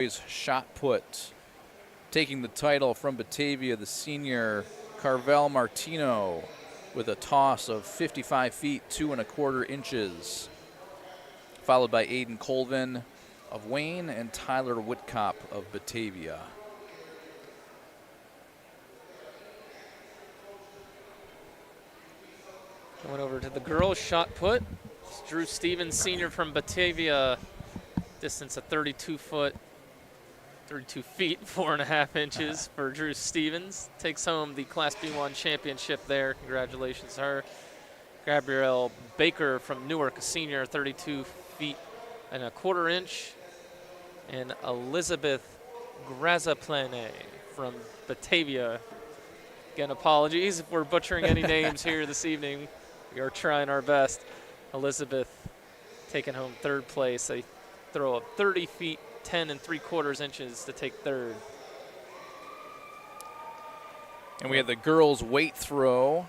Shot put. Taking the title from Batavia, the senior Carvel Martino with a toss of 55 feet, 2 1/4 inches. Followed by Aiden Colvin of Wayne and Tyler Whitcop of Batavia. Going over to the girls' shot put. It's Drew Stevens, senior from Batavia. Distance of 32 feet, 4 1/2 inches for Drew Stevens. Takes home the Class B1 championship there. Congratulations to her. Gabrielle Baker from Newark, a senior, 32 feet and 1/4 inch. And Elizabeth Grazaplane from Batavia. Again, apologies if we're butchering any names here this evening. We are trying our best. Elizabeth taking home 3rd place. They throw up 30 feet, 10 3/4 inches to take 3rd. And we have the girls' weight throw.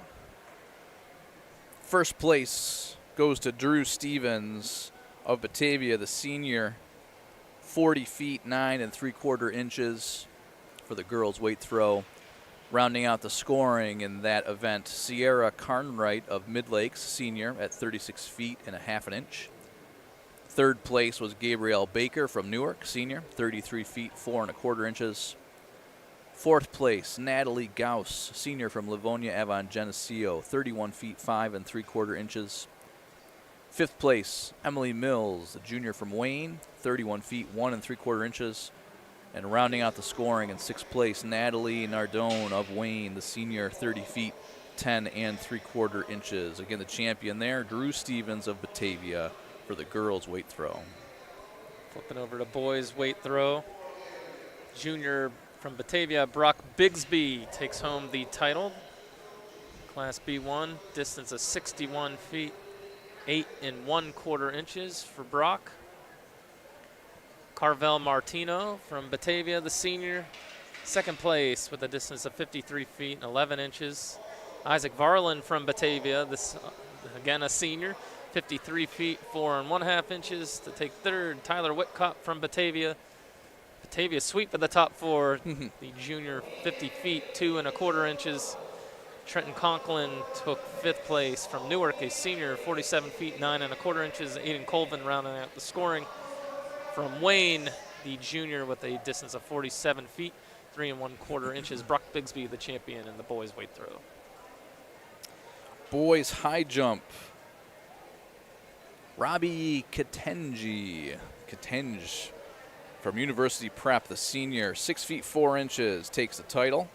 First place goes to Drew Stevens of Batavia, the senior, 40 feet, 9 3/4 inches for the girls' weight throw. Rounding out the scoring in that event, Sierra Carnwright of Midlakes, senior, at 36 feet and 1/2 inch. 3rd place was Gabrielle Baker from Newark, senior, 33 feet, 4 1/4 inches. 4th place, Natalie Gauss, senior from Livonia Avon Geneseo, 31 feet, 5 3/4 inches. 5th place, Emily Mills, the junior from Wayne, 31 feet, 1 3/4 inches. And rounding out the scoring in 6th place, Natalie Nardone of Wayne, the senior, 30 feet, 10 3/4 inches. Again, the champion there, Drew Stevens of Batavia for the girls' weight throw. Flipping over to boys' weight throw. Junior from Batavia, Brock Bigsby, takes home the title. Class B1, distance of 61 feet, 8 1/4 inches for Brock. Carvel Martino from Batavia, the senior, 2nd place with a distance of 53 feet and 11 inches. Isaac Varlin from Batavia, this again a senior, 53 feet, 4 1/2 inches to take 3rd. Tyler Whitcop from Batavia. Batavia sweep of the top 4. The junior, 50 feet, 2 1/4 inches. Trenton Conklin took 5th place from Newark, a senior, 47 feet, 9 1/4 inches. Aiden Colvin rounding out the scoring. From Wayne, the junior with a distance of 47 feet, 3 1/4 inches. Brock Bigsby, the champion in the boys' weight throw. Boys high jump. Robbie Katenge from University Prep, the senior, 6 feet 4 inches, takes the title.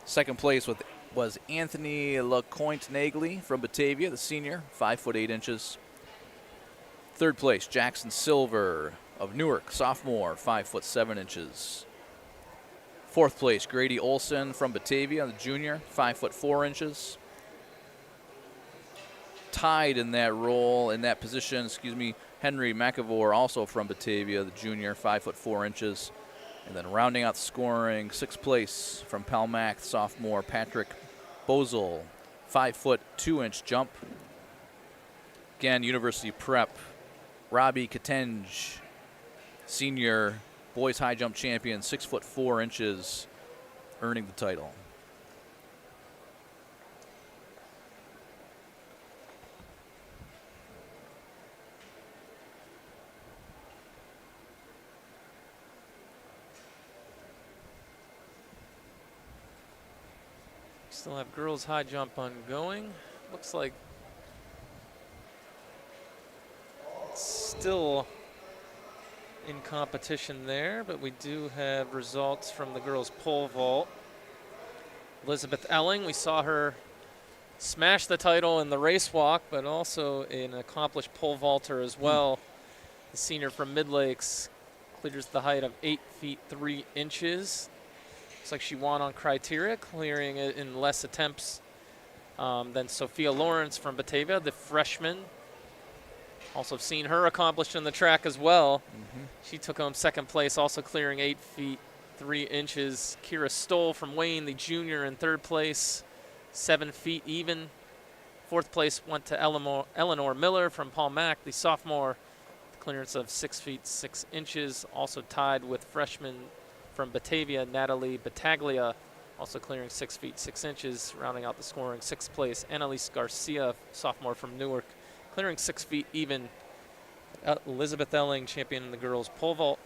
2nd place was Anthony LaCointe-Nagley from Batavia, the senior, 5 foot 8 inches. 3rd place, Jackson Silver of Newark, sophomore, 5 foot 7 inches. 4th place, Grady Olson from Batavia, the junior, 5 foot 4 inches. Tied in that role, in that position, Henry McAvore, also from Batavia, the junior, 5 foot 4 inches. And then rounding out the scoring, 6th place from Palmac, sophomore, Patrick Bozel, 5 foot 2 inch jump. Again, University Prep, Robbie Katenge, senior, boys high jump champion, 6 foot 4 inches, earning the title. Still have girls high jump ongoing. Looks like it's still in competition there, but we do have results from the girls pole vault. Elizabeth Elling, we saw her smash the title in the race walk, but also an accomplished pole vaulter as well. The senior from Midlakes clears the height of 8 feet 3 inches. Looks like she won on criteria, clearing it in less attempts than Sophia Lawrence from Batavia, the freshman. Also seen her accomplished in the track as well. She took home 2nd place, also clearing 8 feet 3 inches. Kira Stoll from Wayne, the junior, in 3rd place, 7 feet even. 4th place went to Eleanor Miller from Palmac, the sophomore, clearance of 6 feet 6 inches. Also tied with freshman from Batavia, Natalie Battaglia, also clearing 6 feet 6 inches. Rounding out the scoring, 6th place, Annalise Garcia, sophomore from Newark, clearing 6 feet even. Elizabeth Elling, champion in the girls pole vault.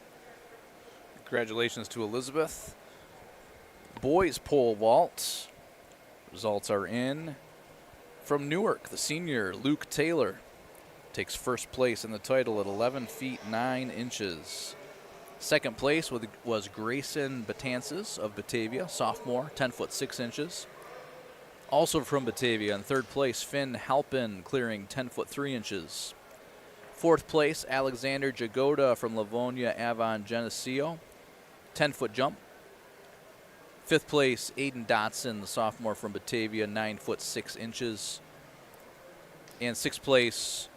Congratulations to Elizabeth. Boys pole vault. Results are in. From Newark, the senior Luke Taylor takes first place in the title at 11 feet 9 inches. Second place was Grayson Betances of Batavia, sophomore, 10 foot 6 inches. Also from Batavia, in third place, Finn Halpin, clearing 10 foot 3 inches. Fourth place, Alexander Jagoda from Livonia Avon Geneseo, 10 foot jump. Fifth place, Aiden Dotson, the sophomore from Batavia, 9 foot 6 inches. And sixth place,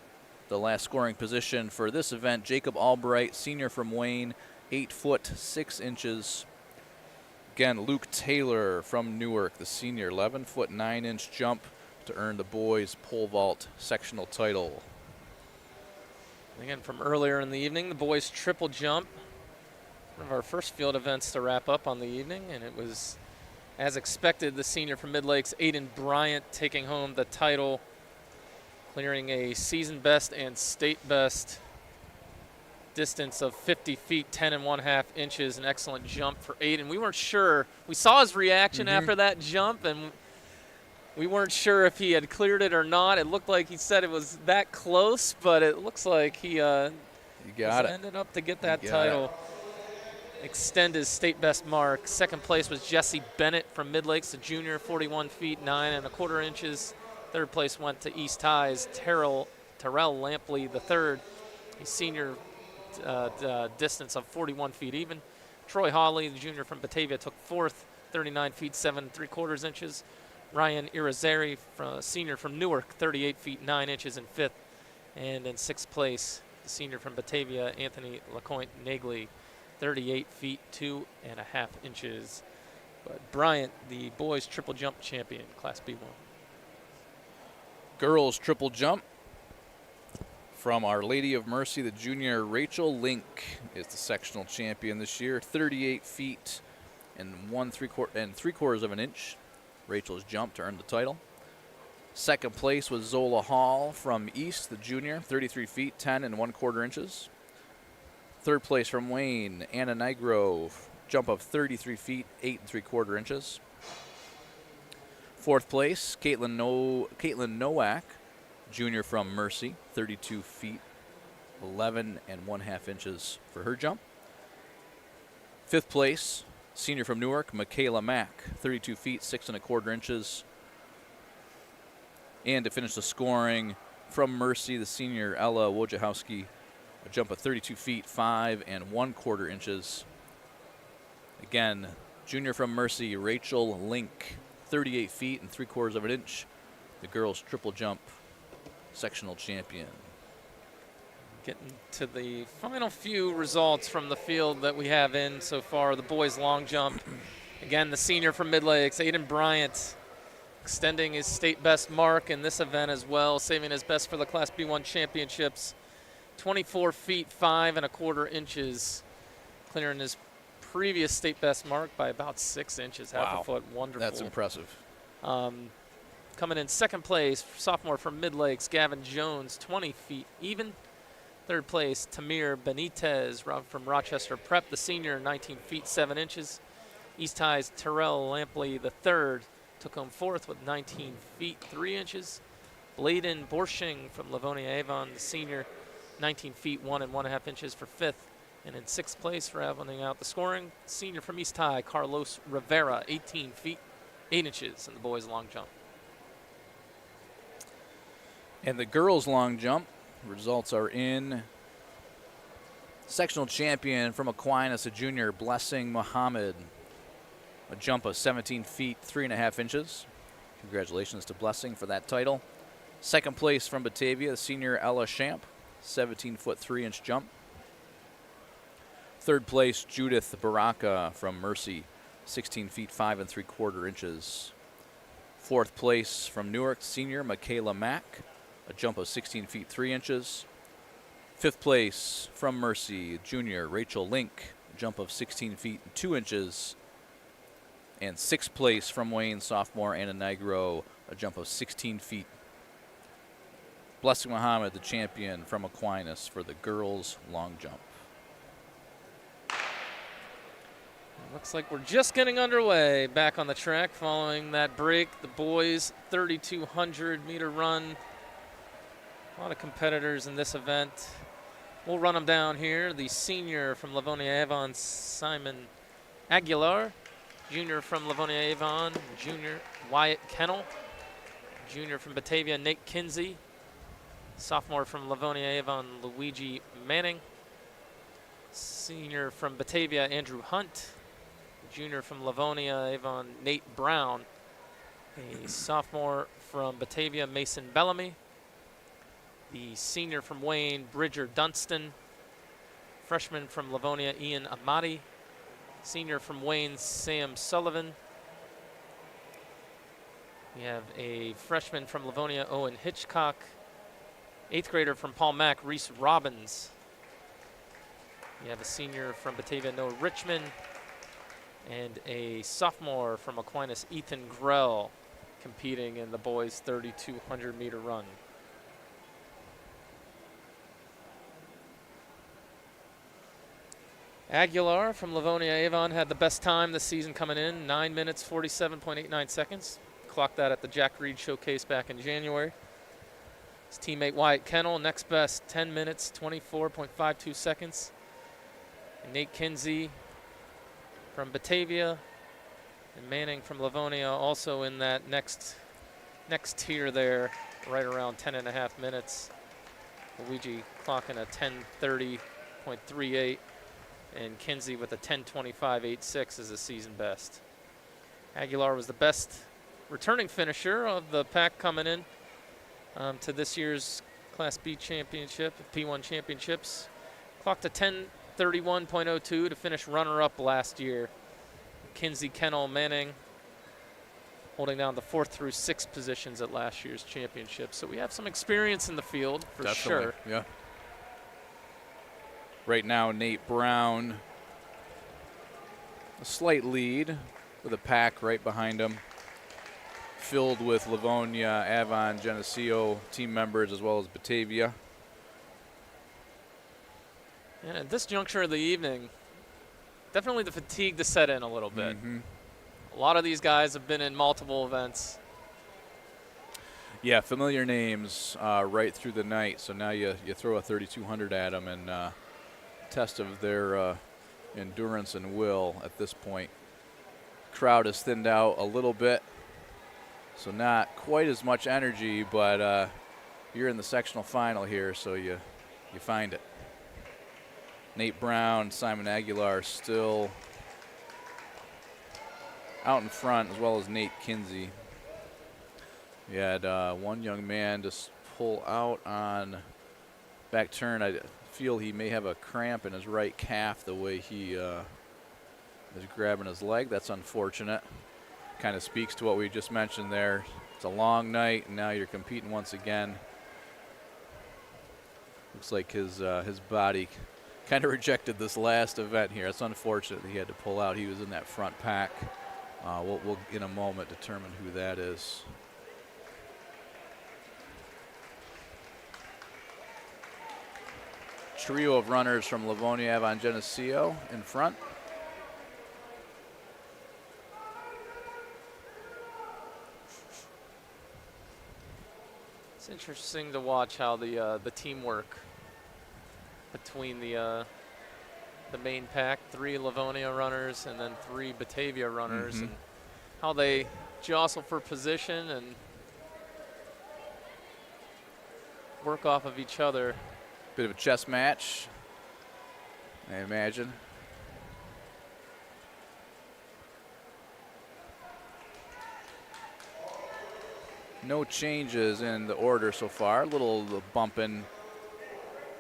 the last scoring position for this event, Jacob Albright, senior from Wayne, 8 foot 6 inches. Again, Luke Taylor from Newark, the senior, 11 foot 9 inch jump to earn the boys pole vault sectional title. Again, from earlier in the evening, the boys triple jump. One of our first field events to wrap up on the evening, and it was, as expected, the senior from Mid-Lakes, Aiden Bryant, taking home the title, clearing a season best and state best distance of 50 feet, 10 and 1/2 inches. An excellent jump for Aiden. We weren't sure. We saw his reaction after that jump, and we weren't sure if he had cleared it or not. It looked like he said it was that close, but it looks like he ended up to get that title. Extend his state best mark. Second place was Jesse Bennett from Mid-Lakes, a junior, 41 feet 9 1/4 inches. Third place went to East High's Terrell Lampley III, a senior, distance of 41 feet even. Troy Hawley, the junior from Batavia, took fourth, 39 feet 7 3/4 inches. Ryan Irizarry, senior from Newark, 38 feet 9 inches in fifth. And in sixth place, the senior from Batavia, Anthony LaCointe-Nagley, 38 feet 2.5 inches. But Bryant, the boys triple jump champion, Class B1. Girls triple jump. From Our Lady of Mercy, the junior Rachel Link is the sectional champion this year. 38 feet and 3/4 of an inch. Rachel's jump to earn the title. Second place was Zola Hall from East, the junior, 33 feet 10 1/4 inches. Third place from Wayne, Anna Nigro, jump of 33 feet 8 3/4 inches. Fourth place, Caitlin Nowak, junior from Mercy, 32 feet 11 1/2 inches for her jump. Fifth place, senior from Newark, Michaela Mack, 32 feet 6 1/4 inches. And to finish the scoring, from Mercy, the senior Ella Wojciechowski, a jump of 32 feet 5 1/4 inches. Again, junior from Mercy, Rachel Link, 38 feet 3/4 of an inch, the girls triple jump sectional champion. Getting to the final few results from the field that we have in so far. The boys long jump. Again, the senior from Mid-Lakes, Aiden Bryant, extending his state best mark in this event as well, saving his best for the Class B1 championships. 24 feet 5 1/4 inches, clearing his previous state best mark by about 6 inches, half a foot. Wonderful. That's impressive. Coming in second place, sophomore from Mid-Lakes, Gavin Jones, 20 feet even. Third place, Tamir Benitez from Rochester Prep, the senior, 19 feet 7 inches. East High's Terrell Lampley III took home fourth with 19 feet 3 inches. Bladen Borshing from Livonia Avon, the senior, 19 feet 1 1/2 inches for fifth. And in sixth place, rounding out the scoring, senior from East High, Carlos Rivera, 18 feet 8 inches in the boys' long jump. And the girls' long jump results are in. Sectional champion from Aquinas, a junior, Blessing Muhammad, a jump of 17 feet 3.5 inches. Congratulations to Blessing for that title. Second place from Batavia, senior Ella Champ, 17 foot 3 inch jump. Third place, Judith Baraka from Mercy, 16 feet 5 3/4 inches. Fourth place from Newark, senior Michaela Mack, a jump of 16 feet 3 inches. 5th place from Mercy, junior Rachel Link, jump of 16 feet and 2 inches. And 6th place from Wayne, sophomore Anna Nigro, a jump of 16 feet. Blessing Muhammad, the champion from Aquinas for the girls' long jump. Looks like we're just getting underway back on the track following that break. The boys' 3,200-meter run. A lot of competitors in this event. We'll run them down here. The senior from Livonia Avon, Simon Aguilar. Junior from Livonia Avon, junior Wyatt Kennel. Junior from Batavia, Nate Kinsey. Sophomore from Livonia Avon, Luigi Manning. Senior from Batavia, Andrew Hunt. Junior from Livonia Avon, Nate Brown. A sophomore from Batavia, Mason Bellamy. The senior from Wayne, Bridger Dunstan. Freshman from Livonia, Ian Amati. Senior from Wayne, Sam Sullivan. We have a freshman from Livonia, Owen Hitchcock. 8th grader from Paul Mac, Reese Robbins. We have a senior from Batavia, Noah Richmond. And a sophomore from Aquinas, Ethan Grell, competing in the boys' 3,200-meter run. Aguilar from Livonia Avon had the best time this season coming in, 9 minutes, 47.89 seconds. Clocked that at the Jack Reed Showcase back in January. His teammate Wyatt Kennel, next best, 10 minutes, 24.52 seconds. And Nate Kinsey from Batavia and Manning from Livonia also in that next tier there, right around 10.5 minutes. Luigi clocking a 10:30.38. And Kinsey with a 10:25.86 as a season best. Aguilar was the best returning finisher of the pack coming in to this year's Class B championship, P1 championships. Clocked a 10:31.02 to finish runner-up last year. Kinsey, Kennel, Manning holding down the 4th through 6th positions at last year's championship. So we have some experience in the field for Definitely, sure. Yeah. Right now, Nate Brown, a slight lead with a pack right behind him, filled with Livonia, Avon, Geneseo team members, as well as Batavia. And at this juncture of the evening, definitely the fatigue to set in a little bit. A lot of these guys have been in multiple events. Yeah, familiar names right through the night. So now you throw a 3,200 at them and test of their endurance and will at this point. Crowd has thinned out a little bit, so not quite as much energy, but you're in the sectional final here, so you find it. Nate Brown, Simon Aguilar still out in front, as well as Nate Kinsey. We had one young man just pull out on back turn. I feel he may have a cramp in his right calf the way he is grabbing his leg. That's unfortunate. Kind of speaks to what we just mentioned there. It's a long night, and now you're competing once again. Looks like his body kind of rejected this last event here. It's unfortunate that he had to pull out. He was in that front pack. We'll in a moment determine who that is. Trio of runners from Livonia, Avon, Geneseo in front. It's interesting to watch how the teamwork between the main pack, 3 Livonia runners and then 3 Batavia runners, and how they jostle for position and work off of each other. Bit of a chess match, I imagine. No changes in the order so far. A little bumping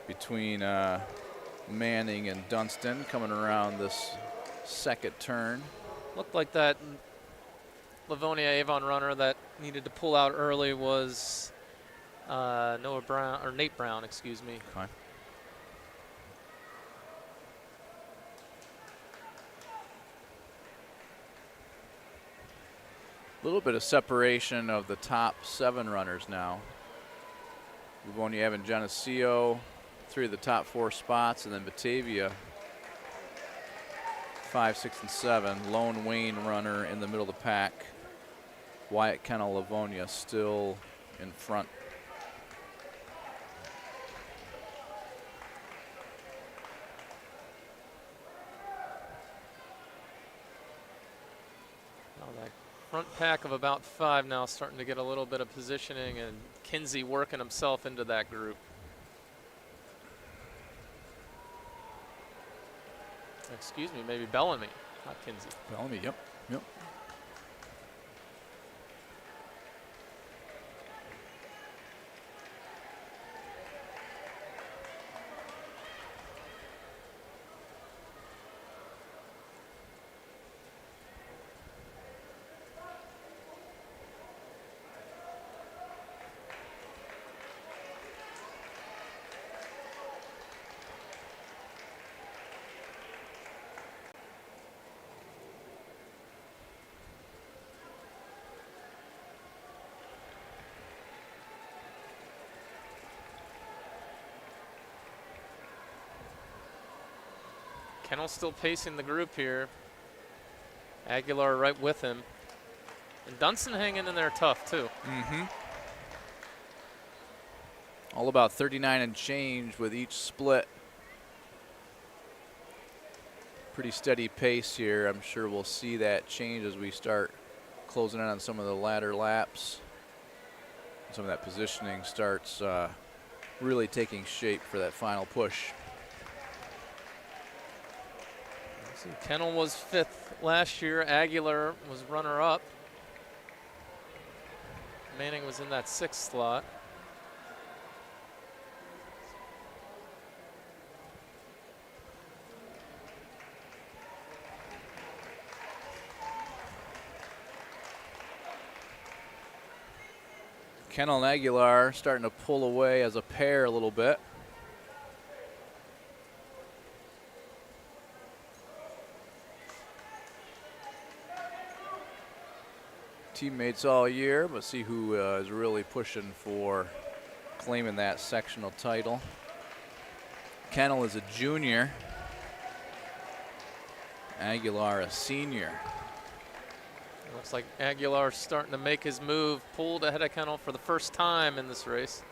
between Manning and Dunstan coming around this second turn. Looked like that Livonia Avon runner that needed to pull out early was Nate Brown, excuse me. Okay. A little bit of separation of the top 7 runners now. Livonia, Evan, Geneseo, 3 of the top 4 spots, and then Batavia, 5, 6, and 7. Lone Wayne runner in the middle of the pack. Wyatt, Kennel, Livonia still in front. Front pack of about 5 now starting to get a little bit of positioning, and Kinsey working himself into that group. Excuse me, maybe Bellamy, not Kinsey. Bellamy, yep. Kennel still pacing the group here. Aguilar right with him. And Dunston hanging in there tough too. All about 39 and change with each split. Pretty steady pace here. I'm sure we'll see that change as we start closing in on some of the latter laps. Some of that positioning starts really taking shape for that final push. So Kennel was 5th last year. Aguilar was runner-up. Manning was in that 6th slot. Kennel and Aguilar starting to pull away as a pair a little bit. Teammates all year, but see who is really pushing for claiming that sectional title. Kennel is a junior. Aguilar a senior. Looks like Aguilar starting to make his move, pulled ahead of Kennel for the first time in this race.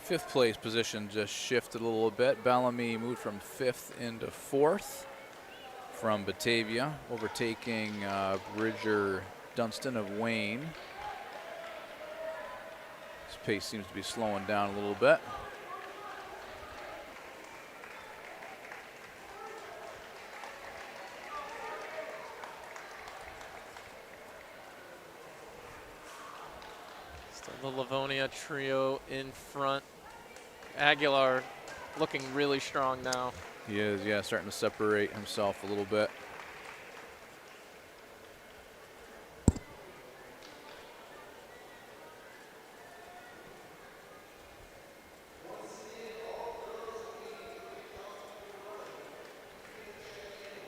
Fifth place position just shifted a little bit. Bellamy moved from 5th into 4th from Batavia, overtaking Bridger Dunston of Wayne. His pace seems to be slowing down a little bit. Still the Livonia trio in front. Aguilar looking really strong now. He is, yeah, starting to separate himself a little bit.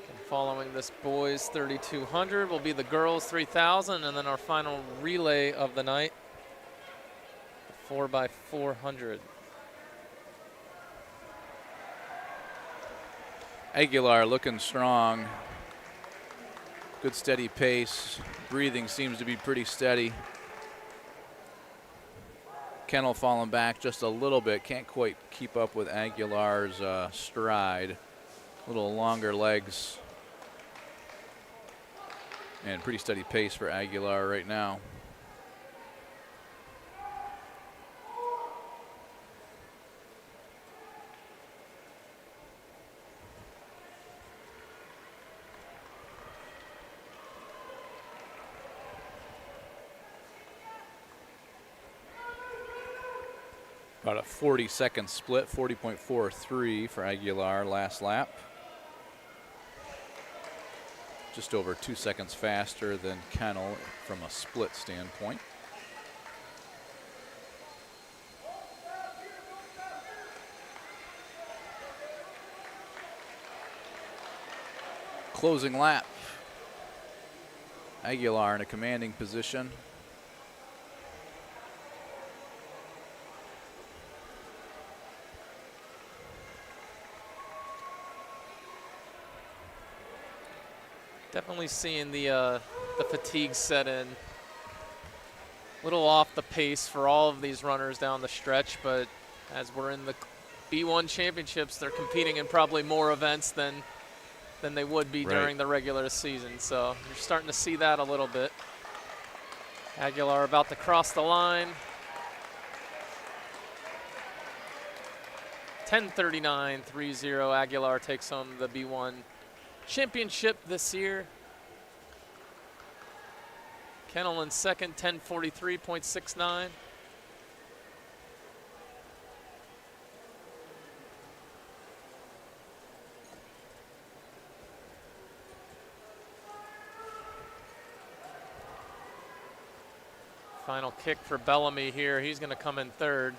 And following this boys 3,200 will be the girls 3,000, and then our final relay of the night, the 4x400. Aguilar looking strong. Good steady pace. Breathing seems to be pretty steady. Kennel falling back just a little bit. Can't quite keep up with Aguilar's stride. A little longer legs. And pretty steady pace for Aguilar right now. About a 40-second split, 40.43 for Aguilar last lap. just over 2 seconds faster than Kennel from a split standpoint. Closing lap. Aguilar in a commanding position. Definitely seeing the fatigue set in. Little off the pace for all of these runners down the stretch, but as we're in the B1 championships, they're competing in probably more events than they would be during the regular season. So you're starting to see that a little bit. Aguilar about to cross the line. 10:39.30. Aguilar takes home the B1 championship this year. Kennel in second, 10:43.69. Final kick for Bellamy here. He's going to come in third.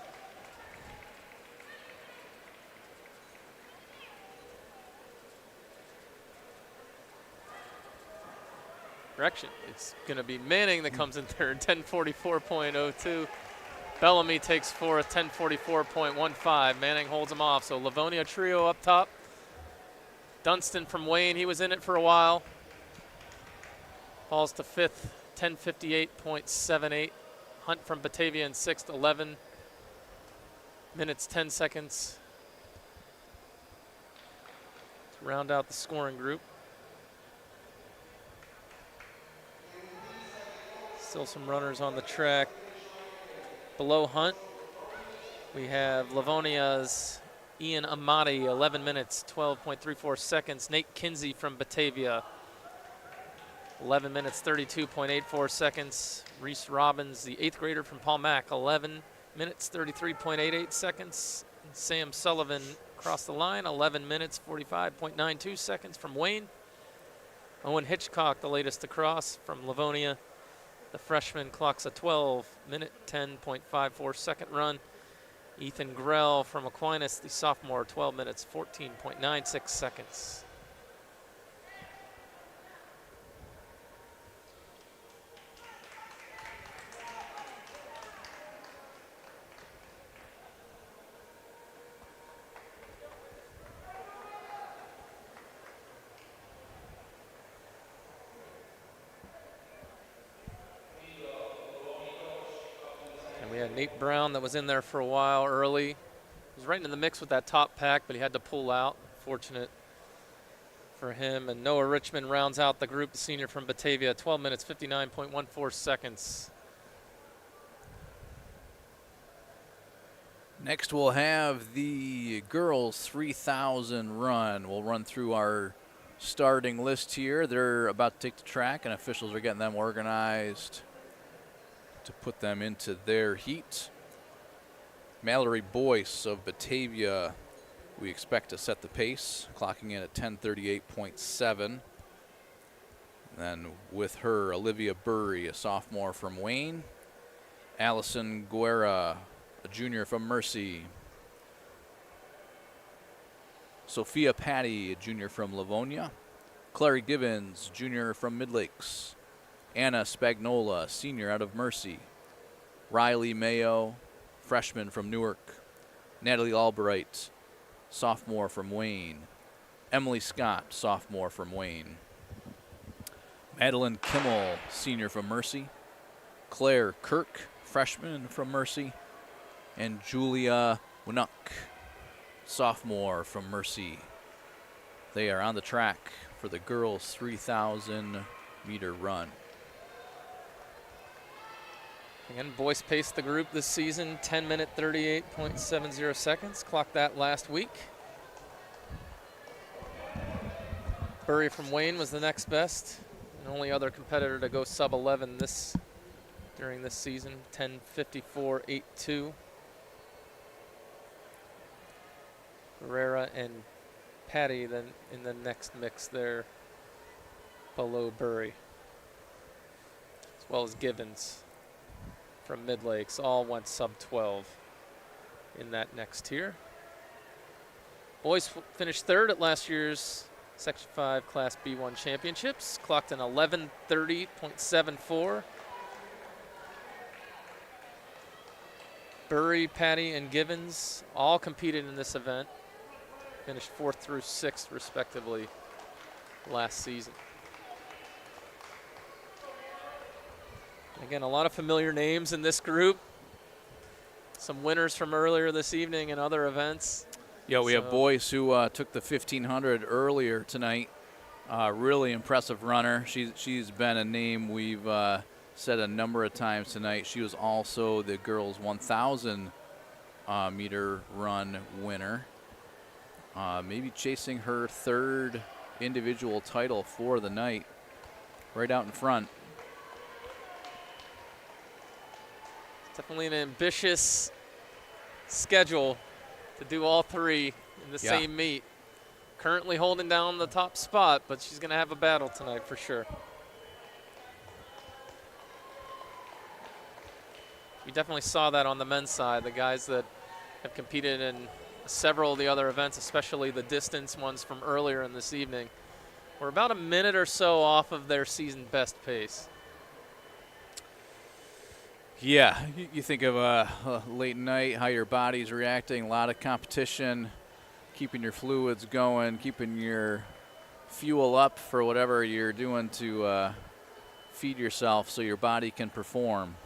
Correction, it's going to be Manning that comes in third, 10:44.02. Bellamy takes fourth, 10:44.15. Manning holds him off, so Livonia trio up top. Dunstan from Wayne, he was in it for a while. Falls to fifth, 10:58.78. Hunt from Batavia in sixth, 11 minutes, 10 seconds. To round out the scoring group. Still some runners on the track. Below Hunt, we have Livonia's Ian Amati, 11 minutes, 12.34 seconds. Nate Kinsey from Batavia, 11 minutes, 32.84 seconds. Reese Robbins, the 8th grader from Paul Mac, 11 minutes, 33.88 seconds. And Sam Sullivan across the line, 11 minutes, 45.92 seconds from Wayne. Owen Hitchcock, the latest across from Livonia. The freshman clocks a 12-minute, 10.54 second run. Ethan Grell from Aquinas, the sophomore, 12 minutes, 14.96 seconds. We had Nate Brown that was in there for a while early. He was right in the mix with that top pack, but he had to pull out. Fortunate for him. And Noah Richmond rounds out the group, the senior from Batavia, 12 minutes, 59.14 seconds. Next we'll have the girls 3,000 run. We'll run through our starting list here. They're about to take the track, and officials are getting them organized to put them into their heat. Mallory Boyce of Batavia, we expect to set the pace, clocking in at 10:38.7. Then with her, Olivia Burry, a sophomore from Wayne. Allison Guerra, a junior from Mercy. Sophia Patty, a junior from Livonia. Clary Gibbons, junior from Midlakes. Anna Spagnola, senior out of Mercy. Riley Mayo, freshman from Newark. Natalie Albright, sophomore from Wayne. Emily Scott, sophomore from Wayne. Madeline Kimmel, senior from Mercy. Claire Kirk, freshman from Mercy. And Julia Winuk, sophomore from Mercy. They are on the track for the girls' 3,000 meter run. Again, Boyce paced the group this season, 10-minute, 38.70 seconds. Clocked that last week. Burry from Wayne was the next best. And only other competitor to go sub-11 during this season, 10:54.82. Herrera and Patty then in the next mix there. below Bury, as well as Givens from Mid Lakes. All went sub 12 in that next tier. Boys finished third at last year's Section 5 Class B1 Championships, clocked an 11:30.74. Bury, Patty, and Givens all competed in this event, finished 4th through 6th respectively last season. Again, a lot of familiar names in this group. Some winners from earlier this evening and other events. Yeah, we have Boyce who took the 1500 earlier tonight. Really impressive runner. She's been a name we've said a number of times tonight. She was also the girls' 1,000 meter run winner. Maybe chasing her third individual title for the night. Right out in front. Definitely an ambitious schedule to do all three in the same meet. Currently holding down the top spot, but she's going to have a battle tonight for sure. We definitely saw that on the men's side. The guys that have competed in several of the other events, especially the distance ones from earlier in this evening, were about a minute or so off of their season best pace. Yeah, you think of a late night, how your body's reacting, a lot of competition, keeping your fluids going, keeping your fuel up for whatever you're doing to feed yourself so your body can perform.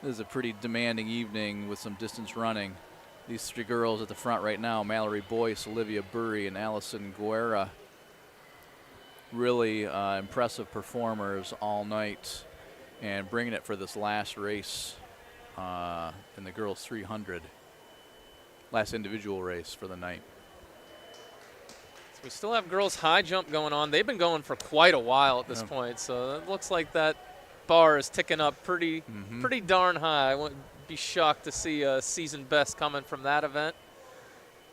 This is a pretty demanding evening with some distance running. These three girls at the front right now, Mallory Boyce, Olivia Burry, and Allison Guerra, really impressive performers all night and bringing it for this last race in the girls 300, last individual race for the night. So we still have girls high jump going on. They've been going for quite a while at this point, so it looks like that bar is ticking up pretty darn high. I wouldn't be shocked to see a season best coming from that event.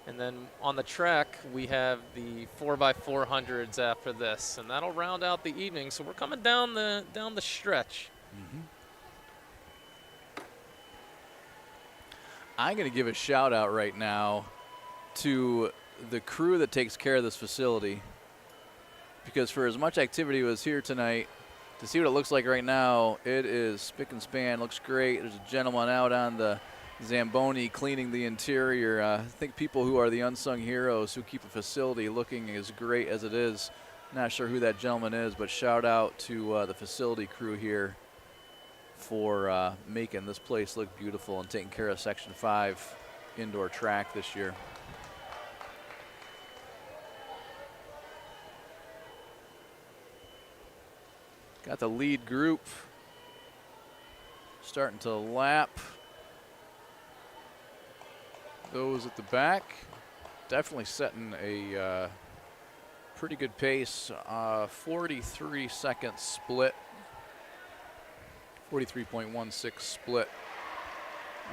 And then on the track, we have the 4x400s after this, and that'll round out the evening. So we're coming down the stretch. I'm going to give a shout out right now to the crew that takes care of this facility, because for as much activity was here tonight, to see what it looks like right now, it is spick and span, looks great. There's a gentleman out on the Zamboni cleaning the interior. I think people who are the unsung heroes who keep the facility looking as great as it is. Not sure who that gentleman is, but shout out to the facility crew here for making this place look beautiful and taking care of Section 5 indoor track this year. Got the lead group starting to lap those at the back. Definitely setting a pretty good pace. 43 second split. 43.16 split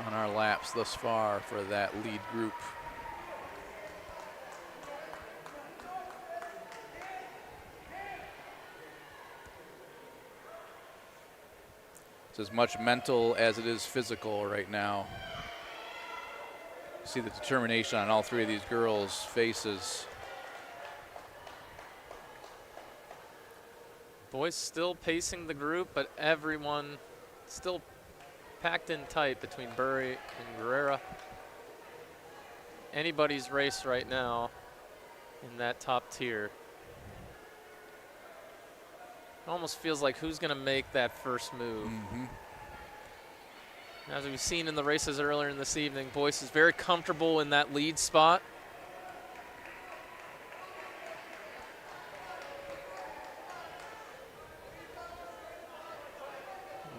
on our laps thus far for that lead group. It's as much mental as it is physical right now. See the determination on all three of these girls' faces. Boys still pacing the group, but everyone still packed in tight between Bury and Guerrera. Anybody's race right now in that top tier. It almost feels like who's going to make that first move. As we've seen in the races earlier in this evening, Boyce is very comfortable in that lead spot.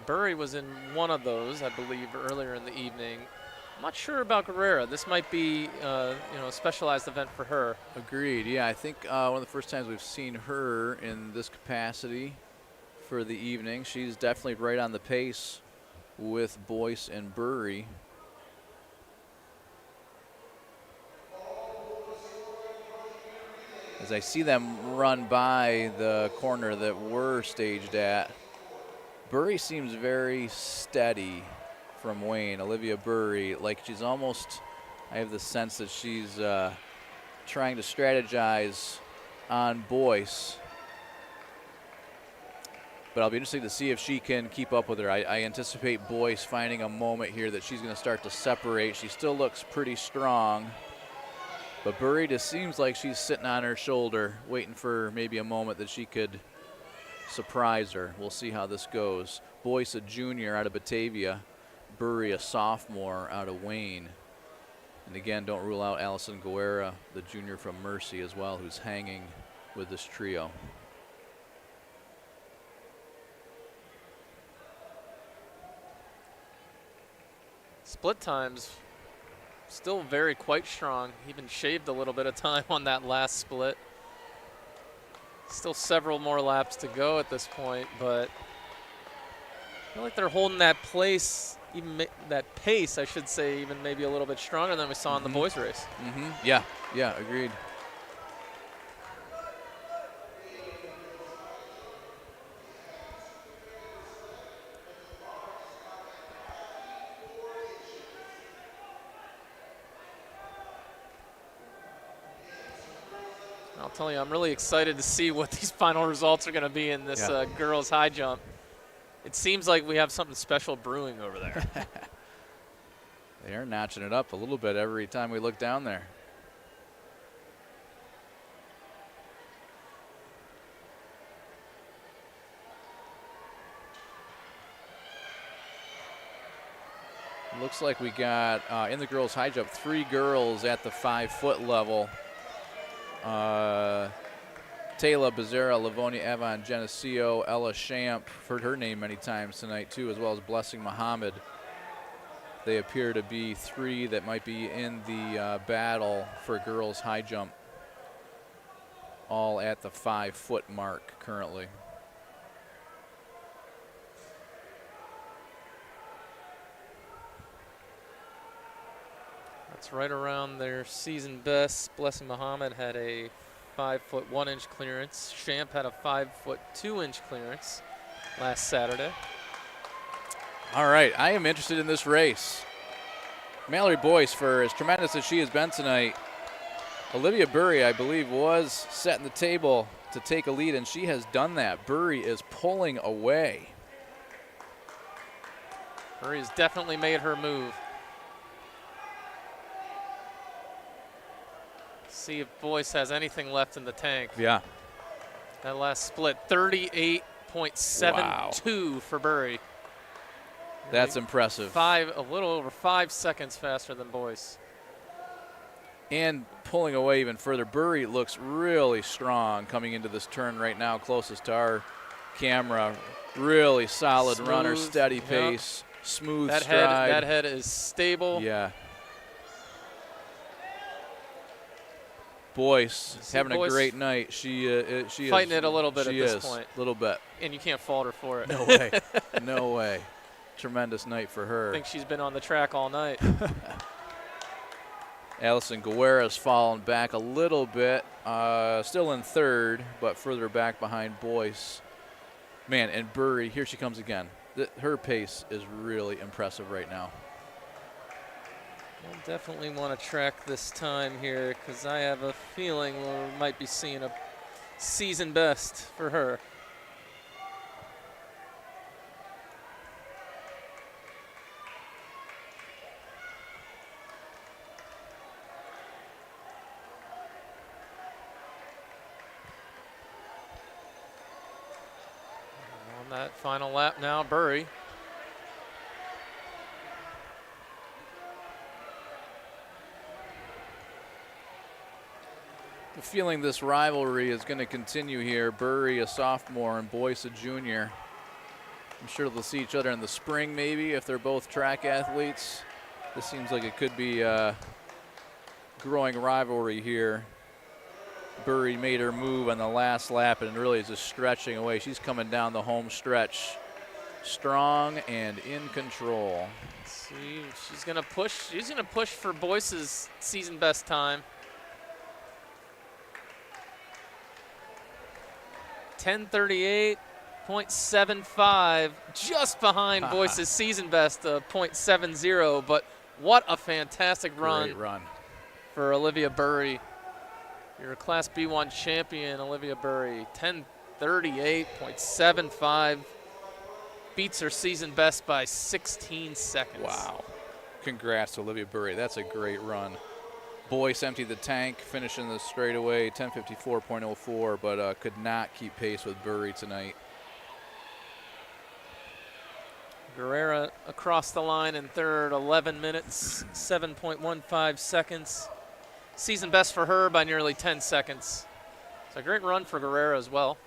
Bury was in one of those, I believe, earlier in the evening. I'm not sure about Guerrera. This might be, a specialized event for her. Agreed. Yeah, I think one of the first times we've seen her in this capacity for the evening. She's definitely right on the pace with Boyce and Bury. As I see them run by the corner that we're staged at, Burry seems very steady from Wayne. Olivia Burry, like she's almost, I have the sense that she's trying to strategize on Boyce. But I'll be interested to see if she can keep up with her. I anticipate Boyce finding a moment here that she's going to start to separate. She still looks pretty strong. But Burry just seems like she's sitting on her shoulder, waiting for maybe a moment that she could surprise her. We'll see how this goes. Boyce, a junior out of Batavia. Burry, a sophomore out of Wayne. And again, don't rule out Allison Guerra, the junior from Mercy as well, who's hanging with this trio. Split times still quite strong. Even shaved a little bit of time on that last split. Still several more laps to go at this point, but I feel like they're holding that place, even that pace, I should say, even maybe a little bit stronger than we saw in the boys' race. Yeah, agreed. I'll tell you, I'm really excited to see what these final results are going to be in this girls' high jump. It seems like we have something special brewing over there. They are notching it up a little bit every time we look down there. Looks like we got, in the girls' high jump, 3 girls at the 5-foot level. Taylor Becerra, Livonia Avon, Geneseo, Ella Champ, heard her name many times tonight too, as well as Blessing Muhammad. They appear to be 3 that might be in the battle for girls' high jump, all at the 5-foot mark currently. That's right around their season best. Blessing Muhammad had a 5-foot 1-inch clearance. Champ had a 5-foot 2-inch clearance last Saturday. All right, I am interested in this race. Mallory Boyce, for as tremendous as she has been tonight, Olivia Burry, I believe, was setting the table to take a lead, and she has done that. Burry is pulling away. Burry's definitely made her move. See if Boyce has anything left in the tank. Yeah. That last split, 38.72 for Burry. That's impressive. A little over 5 seconds faster than Boyce. And pulling away even further. Burry looks really strong coming into this turn right now, closest to our camera. Really solid runner, steady pace, smooth stride. That head is stable. Yeah. Boyce having a great night. She fighting it a little bit at this point. A little bit. And you can't fault her for it. No way. No way. Tremendous night for her. I think she's been on the track all night. Allison Guerra's fallen back a little bit. Still in third, but further back behind Boyce. Man, and Burry, here she comes again. Her pace is really impressive right now. I'll definitely want to track this time here because I have a feeling we might be seeing a season best for her. On that final lap now, Burry. The feeling this rivalry is going to continue here. Burry, a sophomore, and Boyce, a junior. I'm sure they'll see each other in the spring maybe if they're both track athletes. This seems like it could be a growing rivalry here. Burry made her move on the last lap and really is just stretching away. She's coming down the home stretch strong and in control. See, she's going to push. She's going to push for Boyce's season best time. 10:38.75, just behind Boyce's season best of .70, but what a fantastic run. Great run For Olivia Burry. Your Class B1 champion, Olivia Burry, 10:38.75. Beats her season best by 16 seconds. Wow. Congrats to Olivia Burry. That's a great run. Boyce emptied the tank, finishing the straightaway, 10:54.04, but could not keep pace with Burry tonight. Guerrera across the line in third, 11 minutes, 7.15 seconds. Season best for her by nearly 10 seconds. It's a great run for Guerrera as well.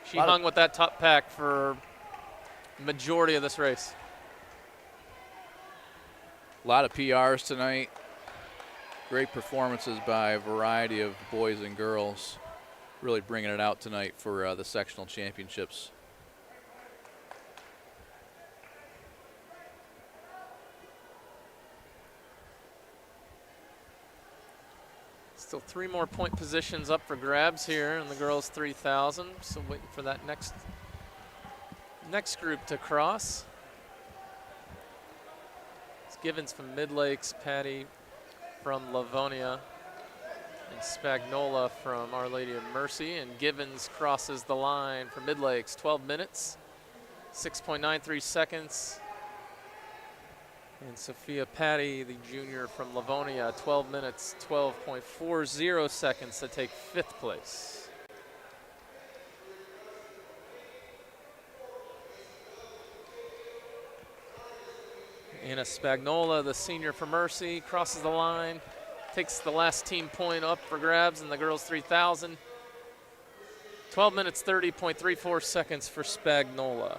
She hung with that top pack for the majority of this race. A lot of PRs tonight. Great performances by a variety of boys and girls. Really bringing it out tonight for the sectional championships. Still 3 more point positions up for grabs here in the girls 3,000. So waiting for that next group to cross. It's Givens from Mid-Lakes, Patty from Livonia, and Spagnola from Our Lady of Mercy. And Givens crosses the line for Mid-Lakes, 12 minutes, 6.93 seconds. And Sophia Patty, the junior from Livonia, 12 minutes, 12.40 seconds to take 5th place. Anna Spagnola, the senior from Mercy, crosses the line, takes the last team point up for grabs in the girls 3,000. 12 minutes, 30.34 seconds for Spagnola.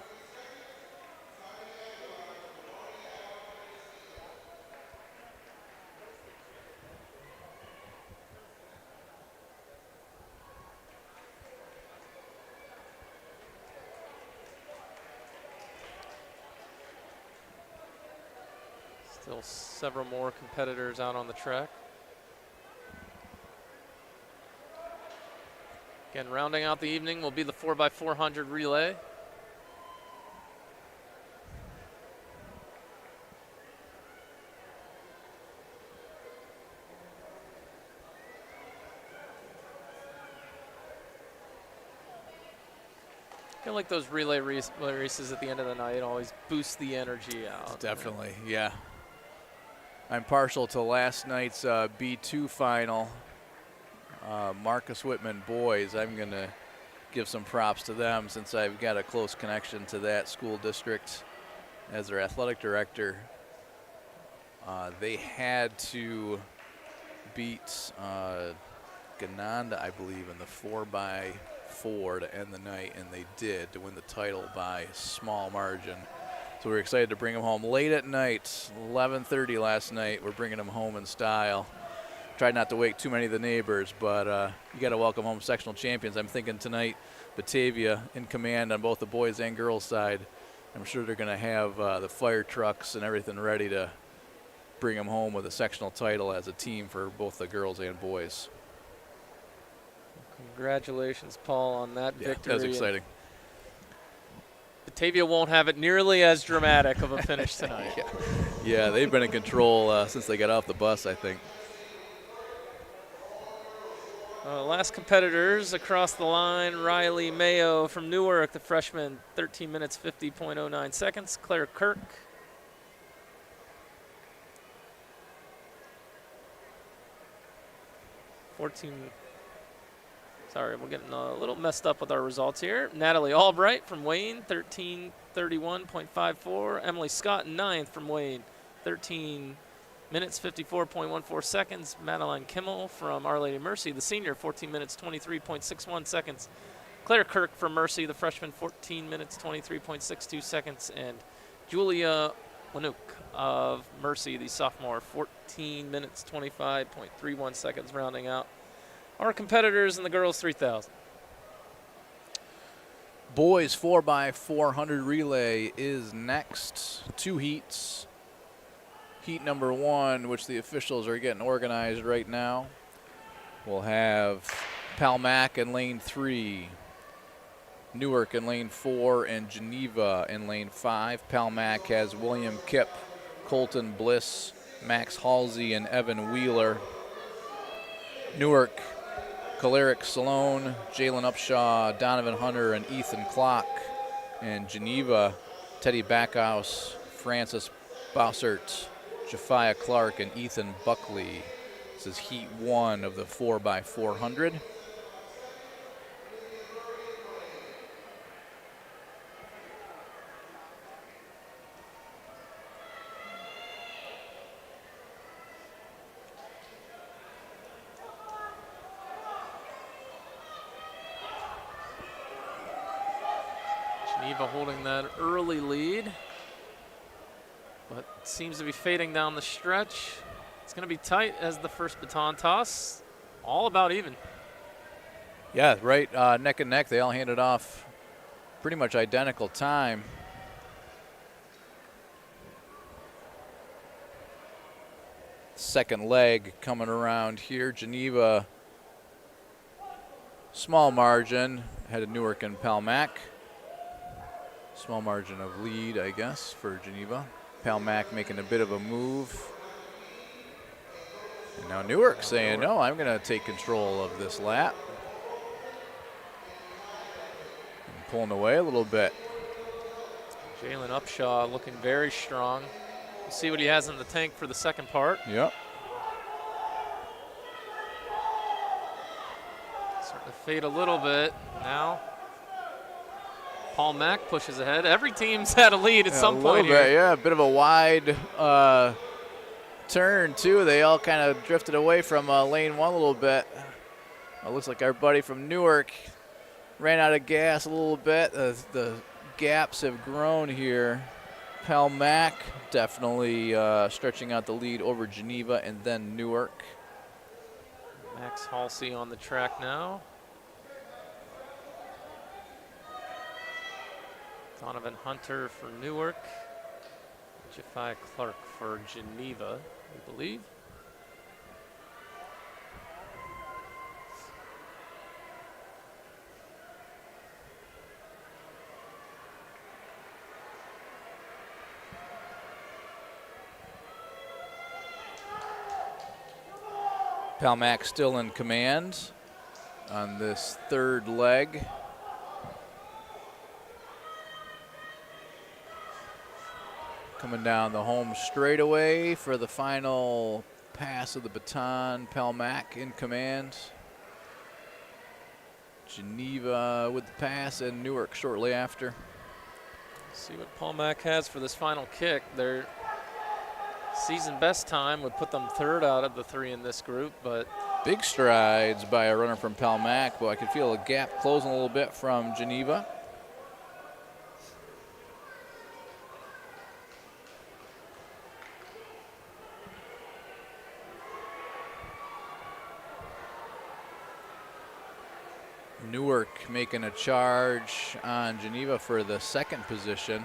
Still several more competitors out on the track. Again, rounding out the evening will be the 4x400 relay. I feel like those relay races at the end of the night always boost the energy out. Definitely, yeah. I'm partial to last night's B2 final. Marcus Whitman boys, I'm going to give some props to them since I've got a close connection to that school district as their athletic director. They had to beat Gananda, I believe, in the 4x4 to end the night, and they did, to win the title by a small margin. So we're excited to bring them home late at night, 11:30 last night. We're bringing them home in style. Tried not to wake too many of the neighbors, but you got to welcome home sectional champions. I'm thinking tonight Batavia in command on both the boys and girls side. I'm sure they're going to have the fire trucks and everything ready to bring them home with a sectional title as a team for both the girls and boys. Congratulations, Paul, on that victory. That was exciting. Batavia won't have it nearly as dramatic of a finish tonight. Yeah, they've been in control since they got off the bus, I think. Last competitors across the line, Riley Mayo from Newark, the freshman, 13 minutes, 50.09 seconds. Claire Kirk. Sorry, we're getting a little messed up with our results here. Natalie Albright from Wayne, 13:31.54. Emily Scott, 9th from Wayne, 13 minutes, 54.14 seconds. Madeline Kimmel from Our Lady of Mercy, the senior, 14 minutes, 23.61 seconds. Claire Kirk from Mercy, the freshman, 14 minutes, 23.62 seconds. And Julia Lanouk of Mercy, the sophomore, 14 minutes, 25.31 seconds, rounding out our competitors in the girls 3,000. Boys 4x400 relay is next. 2 heats. Heat number 1, which the officials are getting organized right now, will have Palmac in lane 3. Newark in lane 4 and Geneva in lane 5. Palmac has William Kipp, Colton Bliss, Max Halsey, and Evan Wheeler. Newark, Caleric Salone, Jalen Upshaw, Donovan Hunter, and Ethan Klock. And Geneva, Teddy Backhouse, Francis Bossert, Jafia Clark, and Ethan Buckley. This is heat 1 of the 4x400. Geneva holding that early lead, but seems to be fading down the stretch. It's going to be tight as the first baton toss. All about even. Yeah, right, neck and neck. They all handed off pretty much identical time. Second leg coming around here. Geneva, small margin ahead of Newark and Palmac. Small margin of lead, I guess, for Geneva. Palmac making a bit of a move. And now Newark saying, no, I'm going to take control of this lap. And pulling away a little bit. Jalen Upshaw looking very strong. We'll see what he has in the tank for the second part. Yep. Starting to fade a little bit now. Paul Mack pushes ahead. Every team's had a lead at some point here. Yeah, a bit of a wide turn, too. They all kind of drifted away from lane 1 a little bit. It looks like our buddy from Newark ran out of gas a little bit. The gaps have grown here. Palmac definitely stretching out the lead over Geneva and then Newark. Max Halsey on the track now. Donovan Hunter for Newark. Jafia Clark for Geneva, I believe. Palmac still in command on this third leg. Coming down the home straightaway for the final pass of the baton. Palmac in command. Geneva with the pass and Newark shortly after. See what Paul Mack has for this final kick. Their season best time would put them third out of the 3 in this group, but big strides by a runner from Palmac, but I can feel a gap closing a little bit from Geneva. Newark making a charge on Geneva for the second position.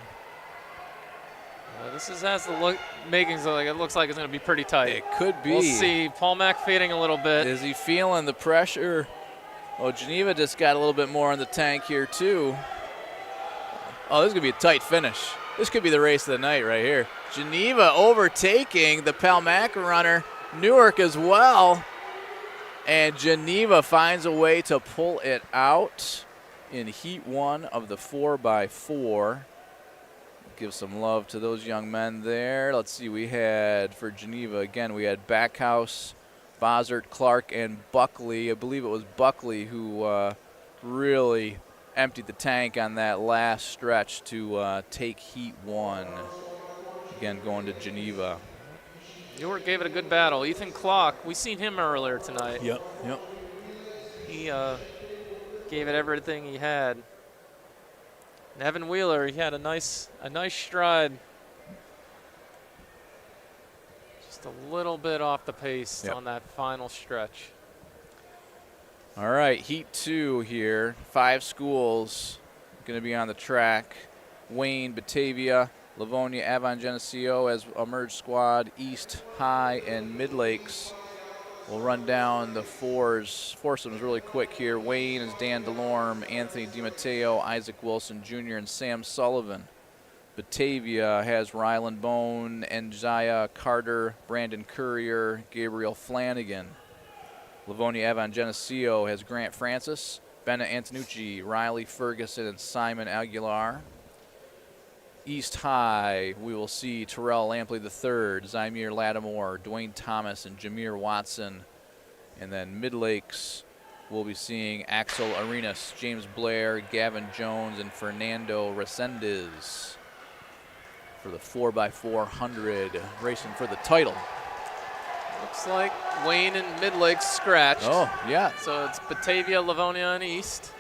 This has the look, makings like it looks like it's going to be pretty tight. It could be. We'll see. Paul Mack fading a little bit. Is he feeling the pressure? Oh, Geneva just got a little bit more in the tank here too. Oh, this is going to be a tight finish. This could be the race of the night right here. Geneva overtaking the Palmac runner. Newark as well. And Geneva finds a way to pull it out in heat 1 of the 4x4. Give some love to those young men there. Let's see, we had for Geneva, again, we had Backhouse, Bossert, Clark, and Buckley. I believe it was Buckley who really emptied the tank on that last stretch to take heat 1. Again, going to Geneva. Newark gave it a good battle. Ethan Klock, we seen him earlier tonight. Yep. He gave it everything he had. And Evan Wheeler, he had a nice stride. Just a little bit off the pace on that final stretch. All right, heat 2 here. 5 schools going to be on the track. Wayne, Batavia, Livonia, Avon Geneseo as a merged squad, East, High, and Mid Lakes We'll run down the foursomes really quick here. Wayne is Dan DeLorme, Anthony DiMatteo, Isaac Wilson Jr., and Sam Sullivan. Batavia has Ryland Bone, Enjaya Carter, Brandon Courier, Gabriel Flanagan. Livonia Avon Geneseo has Grant Francis, Benna Antonucci, Riley Ferguson, and Simon Aguilar. East High, we will see Terrell Lampley III, Zymir Lattimore, Dwayne Thomas, and Jameer Watson. And then Mid Lakes, we'll be seeing Axel Arenas, James Blair, Gavin Jones, and Fernando Resendez for the 4x400, racing for the title. Looks like Wayne and Mid Lakes scratched. Oh, yeah. So it's Batavia, Livonia, and East.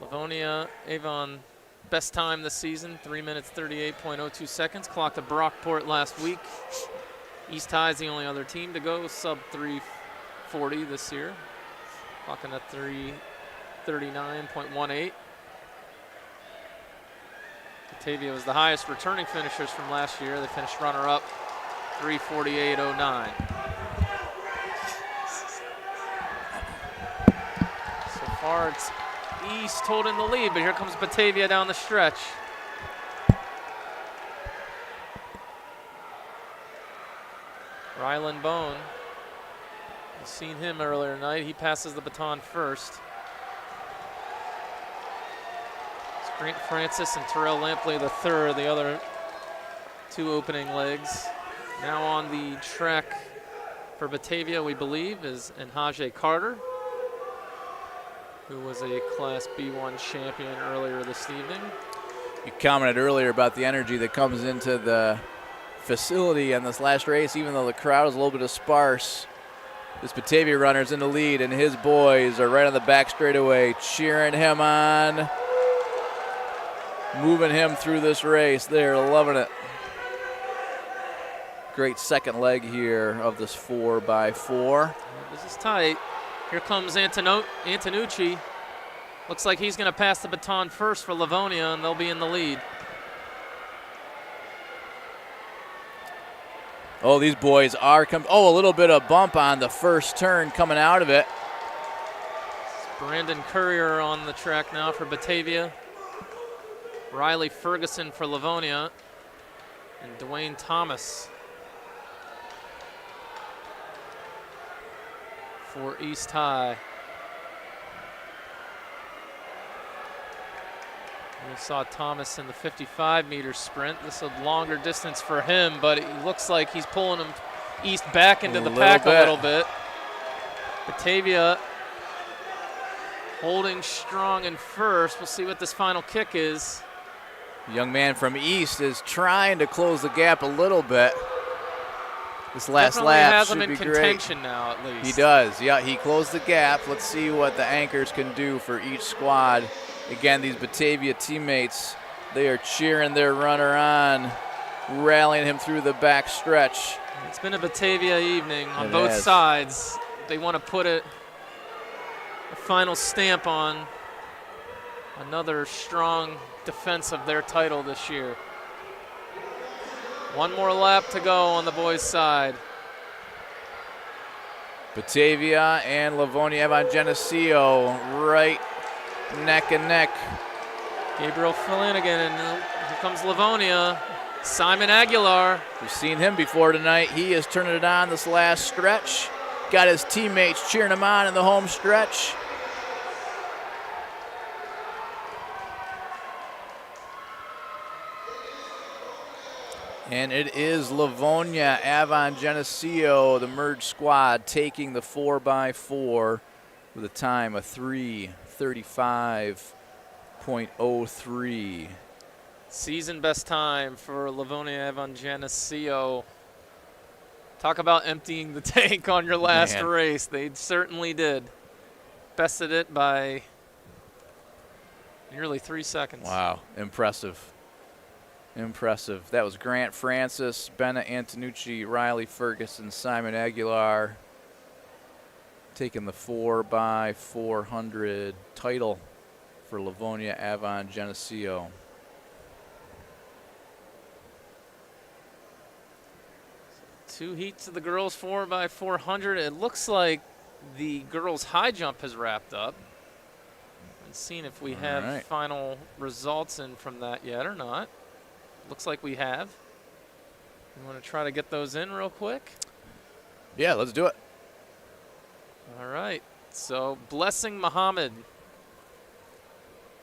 Livonia, Avon, best time this season, 3 minutes 38.02 seconds. Clocked at Brockport last week. East High is the only other team to go sub 340 this year. Clocking at 339.18. Batavia was the highest returning finishers from last year. They finished runner-up, 348.09. So far, it's East holding the lead, but here comes Batavia down the stretch. Ryland Bone, you've seen him earlier tonight. He passes the baton first. It's Grant Francis and Terrell Lampley III, the other two opening legs. Now on the track for Batavia, we believe, is Enhaje Carter, who was a Class B1 champion earlier this evening. You commented earlier about the energy that comes into the facility on this last race, even though the crowd is a little bit sparse. This Batavia runner's in the lead, and his boys are right on the back straightaway, cheering him on, moving him through this race. They're loving it. Great second leg here of this 4x4. This is tight. Here comes Antonucci. Looks like he's going to pass the baton first for Livonia, and they'll be in the lead. Oh, these boys are coming. Oh, a little bit of bump on the first turn coming out of it. Brandon Courier on the track now for Batavia. Riley Ferguson for Livonia. And Dwayne Thomas for East High. We saw Thomas in the 55-meter sprint. This is a longer distance for him, but it looks like he's pulling him East back into the pack a little bit. Batavia holding strong in first. We'll see what this final kick is. The young man from East is trying to close the gap a little bit. This last lap has should him be in great. contention now, at least. He does. Yeah, he closed the gap. Let's see what the anchors can do for each squad. Again, these Batavia teammates, they are cheering their runner on, rallying him through the back stretch. It's been a Batavia evening on It both has. sides. They want to put a final stamp on another strong defense of their title this year. One more lap to go on the boys' side. Batavia and Livonia Avon Geneseo right neck and neck. Gabriel Flanagan, and here comes Livonia. Simon Aguilar. We've seen him before tonight. He is turning it on this last stretch. Got his teammates cheering him on in the home stretch. And it is Livonia Avon Geneseo, the merged squad, taking the 4x4 with a time of 3:35.03. Season best time for Livonia Avon Geneseo. Talk about emptying the tank on your last race. They certainly did. Bested it by nearly 3 seconds. Wow, impressive. Impressive. That was Grant Francis, Benna Antonucci, Riley Ferguson, Simon Aguilar taking the 4x400 title for Livonia Avon Geneseo. 2 heats of the girls 4x400. It looks like the girls high jump has wrapped up. And seeing if we have final results in from that yet or not. Looks like we have. You want to try to get those in real quick? Yeah, let's do it. All right. So Blessing Muhammad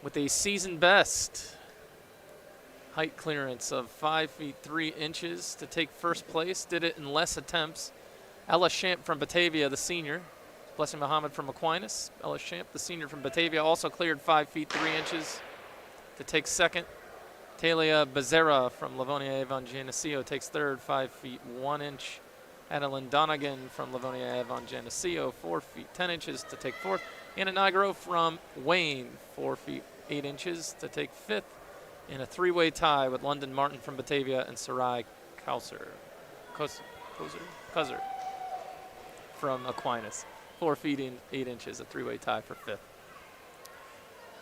with a season best height clearance of 5 feet 3 inches to take first place. Did it in less attempts. Ella Champ from Batavia, the senior. Blessing Muhammad from Aquinas. Ella Champ, the senior from Batavia, also cleared 5 feet 3 inches to take second. Talia Becerra from Livonia Avon Geneseo takes third, 5 feet 1 inch. Adeline Donegan from Livonia Avon Geneseo, 4 feet 10 inches to take fourth. Anna Nigro from Wayne, 4 feet 8 inches to take fifth. In a 3-way tie with London Martin from Batavia and Sarai Kuzzer from Aquinas. 4 feet 8 inches, a 3-way tie for fifth.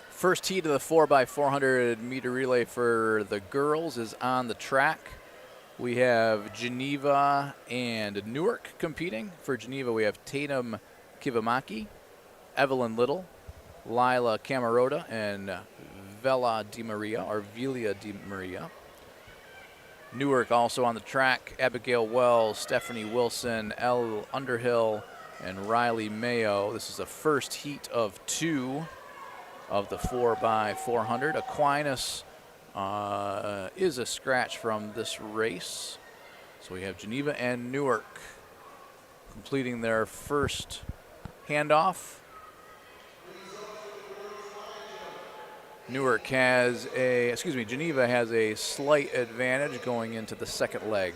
First heat of the 4x400 meter relay for the girls is on the track. We have Geneva and Newark competing. For Geneva, we have Tatum Kivamaki, Evelyn Little, Lila Camarota, and Vela Di Maria, or Velia Di Maria. Newark also on the track, Abigail Wells, Stephanie Wilson, Elle Underhill, and Riley Mayo. This is the first heat of 2 of the 4x400. Aquinas is a scratch from this race. So we have Geneva and Newark completing their first handoff. Geneva has a slight advantage going into the second leg.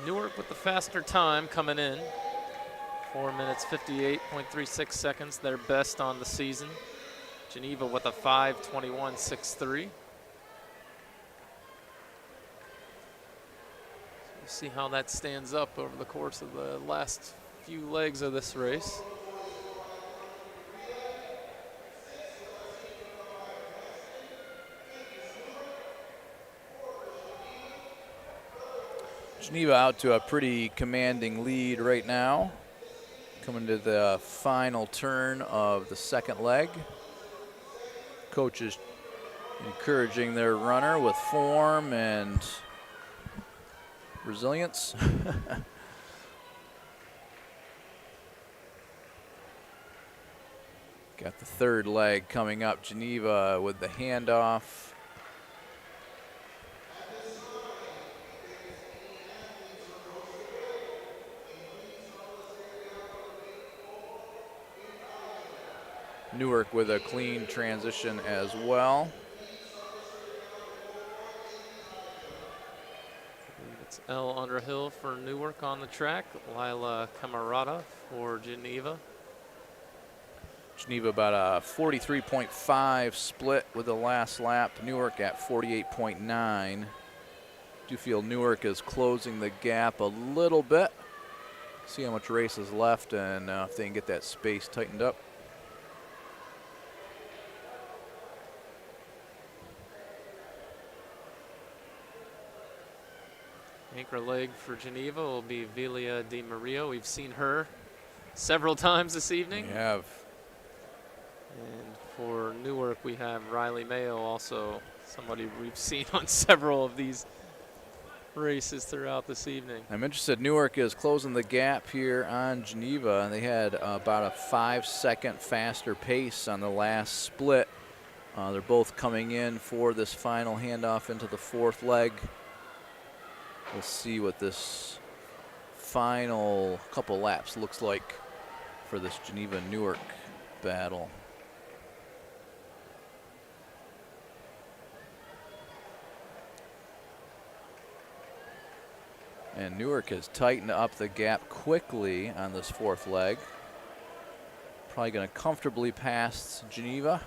Newark with the faster time coming in. 4 minutes 58.36 seconds, their best on the season. Geneva with a 5:21.63. We'll see how that stands up over the course of the last few legs of this race. Geneva out to a pretty commanding lead right now. Coming to the final turn of the second leg. Coaches encouraging their runner with form and resilience. Got the third leg coming up. Geneva with the handoff. Newark with a clean transition as well. It's Elle Underhill for Newark on the track. Lila Camarata for Geneva. Geneva about a 43.5 split with the last lap. Newark at 48.9. Do feel Newark is closing the gap a little bit. See how much race is left and if they can get that space tightened up. Anchor leg for Geneva will be Velia Di Maria. We've seen her several times this evening. We have. And for Newark, we have Riley Mayo, also somebody we've seen on several of these races throughout this evening. I'm interested. Newark is closing the gap here on Geneva. They had about a 5-second faster pace on the last split. They're both coming in for this final handoff into the fourth leg. We'll see what this final couple laps looks like for this Geneva-Newark battle. And Newark has tightened up the gap quickly on this fourth leg. Probably going to comfortably pass Geneva.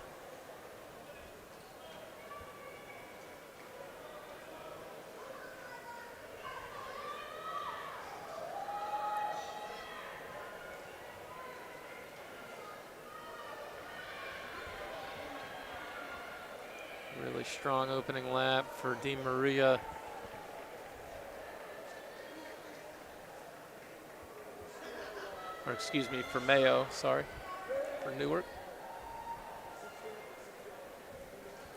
Really strong opening lap for Di Maria. Or excuse me, for Mayo, sorry, for Newark.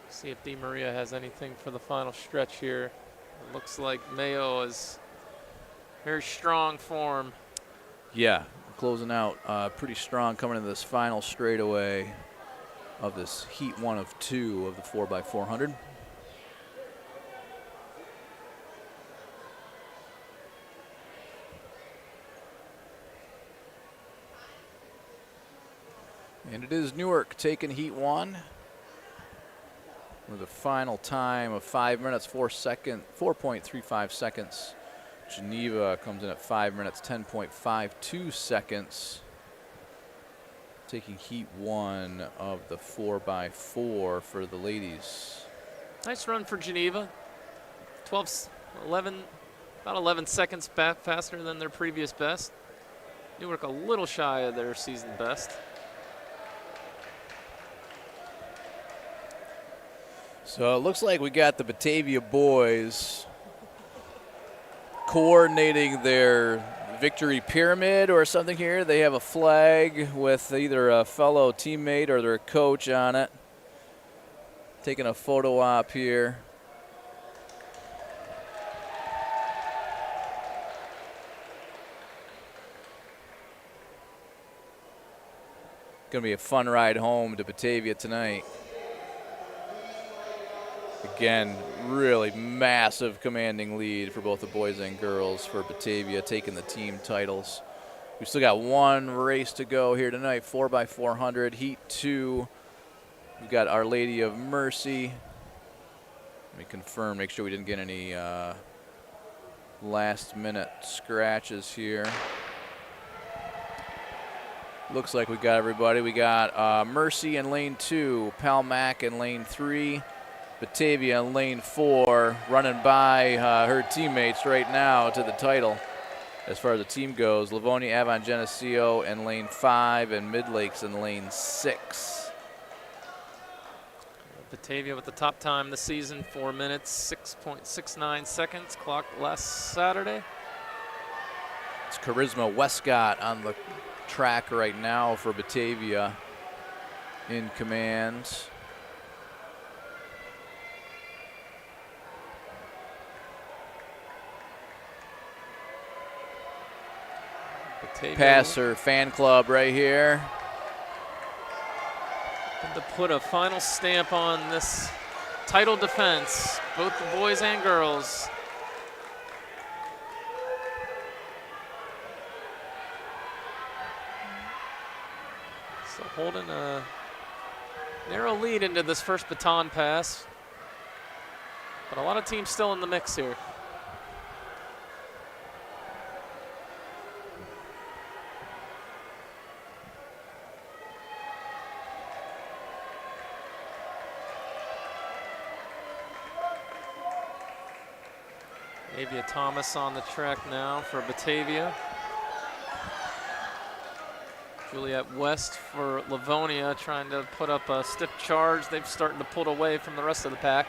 See if Di Maria has anything for the final stretch here. It looks like Mayo is very strong form. Yeah, closing out pretty strong coming into this final straightaway of this heat 1 of 2 of the 4x400. And it is Newark taking heat 1 with a final time of 5 minutes, 4.35 seconds. Geneva comes in at 5 minutes, 10.52 seconds. Taking heat 1 of the 4x4 for the ladies. Nice run for Geneva. 11, about 11 seconds faster than their previous best. Newark a little shy of their season best. So it looks like we got the Batavia boys coordinating their victory pyramid or something here. They have a flag with either a fellow teammate or their coach on it. Taking a photo op here. Gonna be a fun ride home to Batavia tonight. Again, really massive commanding lead for both the boys and girls for Batavia taking the team titles. We've still got one race to go here tonight, 4x400, heat 2. We've got Our Lady of Mercy. Let me confirm, make sure we didn't get any last minute scratches here. Looks like we got everybody. We got Mercy in lane 2, Pal Mac in lane 3, Batavia in lane 4, running by her teammates right now to the title. As far as the team goes, Livonia Avon Geneseo in lane 5 and Midlakes in lane 6. Batavia with the top time this season, 4 minutes, 6.69 seconds, clocked last Saturday. It's Charisma Westcott on the track right now for Batavia in command. Passer fan club right here. To put a final stamp on this title defense, both the boys and girls. So holding a narrow lead into this first baton pass, but a lot of teams still in the mix here. Avia Thomas on the track now for Batavia. Juliet West for Livonia trying to put up a stiff charge. They've started to pull away from the rest of the pack.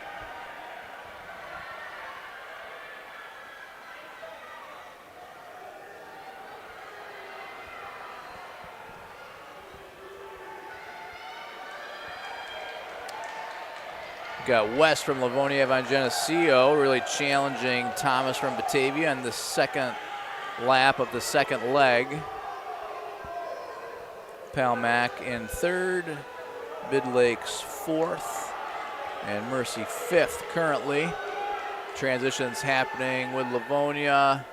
Got West from Livonia Avon Geneseo really challenging Thomas from Batavia in the second lap of the second leg. Pal Mac in third, Midlakes fourth, and Mercy fifth currently. Transitions happening with Livonia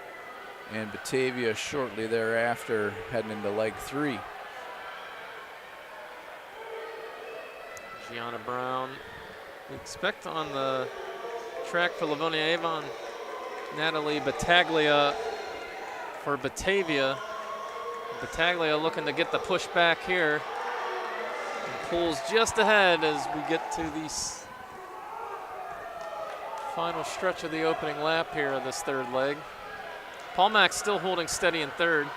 and Batavia shortly thereafter, heading into leg 3. Gianna Brown. We expect on the track for Livonia Avon, Natalie Battaglia for Batavia. Battaglia looking to get the push back here. And pulls just ahead as we get to the final stretch of the opening lap here of this third leg. Paul Mack still holding steady in third.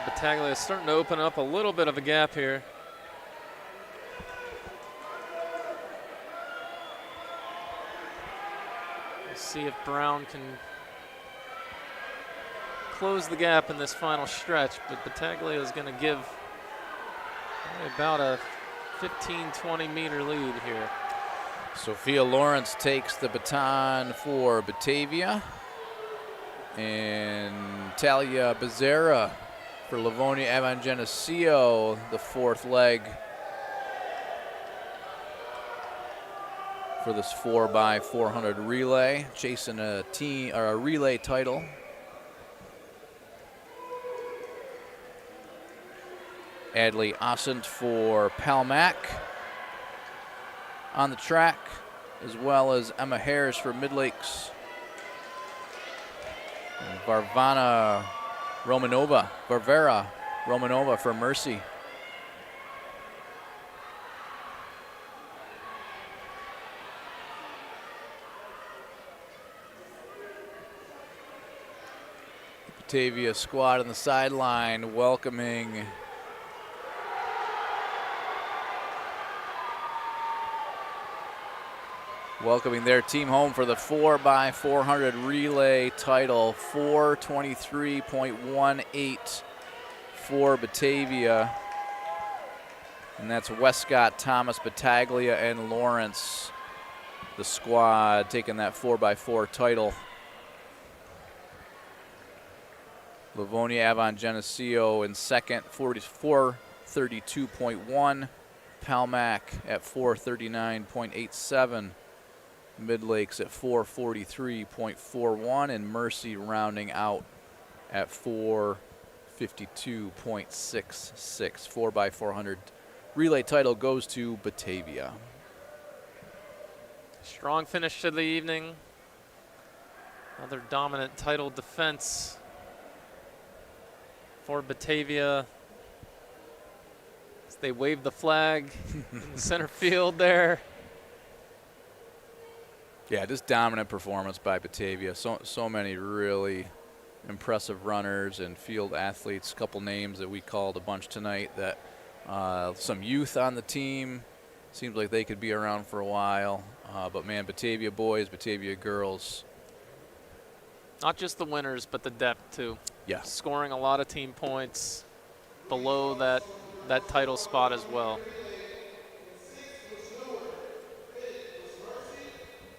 Battaglia is starting to open up a little bit of a gap here. We'll see if Brown can close the gap in this final stretch, but Battaglia is going to give about a 15-20 meter lead here. Sophia Lawrence takes the baton for Batavia. And Talia Becerra for Livonia Evangelisio, the fourth leg for this 4x400 relay, chasing a team or a relay title. Adley Ossent for Palmac on the track, as well as Emma Harris for Midlakes. And Varvera Romanova for Mercy. Batavia squad on the sideline welcoming their team home for the 4x400 relay title. 4:23.18 for Batavia. And that's Westcott, Thomas, Battaglia, and Lawrence, the squad taking that 4x4 title. Livonia Avon Geneseo in second, 4:32.1. Palmac at 4:39.87. Midlakes at 4:43.41, and Mercy rounding out at 4:52.66. 4x400 relay title goes to Batavia. Strong finish to the evening. Another dominant title defense for Batavia as they wave the flag in the center field there. Yeah, just dominant performance by Batavia. So many really impressive runners and field athletes. A couple names that we called a bunch tonight. That some youth on the team. Seems like they could be around for a while. But man, Batavia boys, Batavia girls. Not just the winners, but the depth too. Yeah. Scoring a lot of team points below that title spot as well.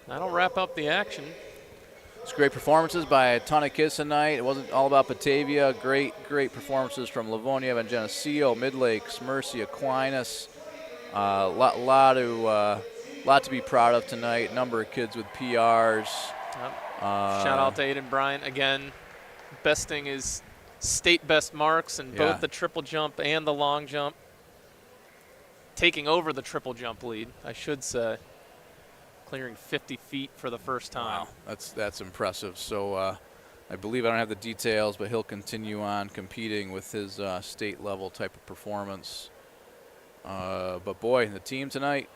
That'll wrap up the action. It's great performances by a ton of kids tonight. It wasn't all about Batavia. Great performances from Livonia and Geneseo, Midlakes, Mercy, Aquinas. Lot to be proud of tonight. Number of kids with PRs. Yep. Shout out to Aiden Bryant again, besting his state best marks in both the triple jump and the long jump. Taking over the triple jump lead, I should say. Clearing 50 feet for the first time. Wow, that's impressive. So I believe, I don't have the details, but he'll continue on competing with his state level type of performance. But boy, the team tonight,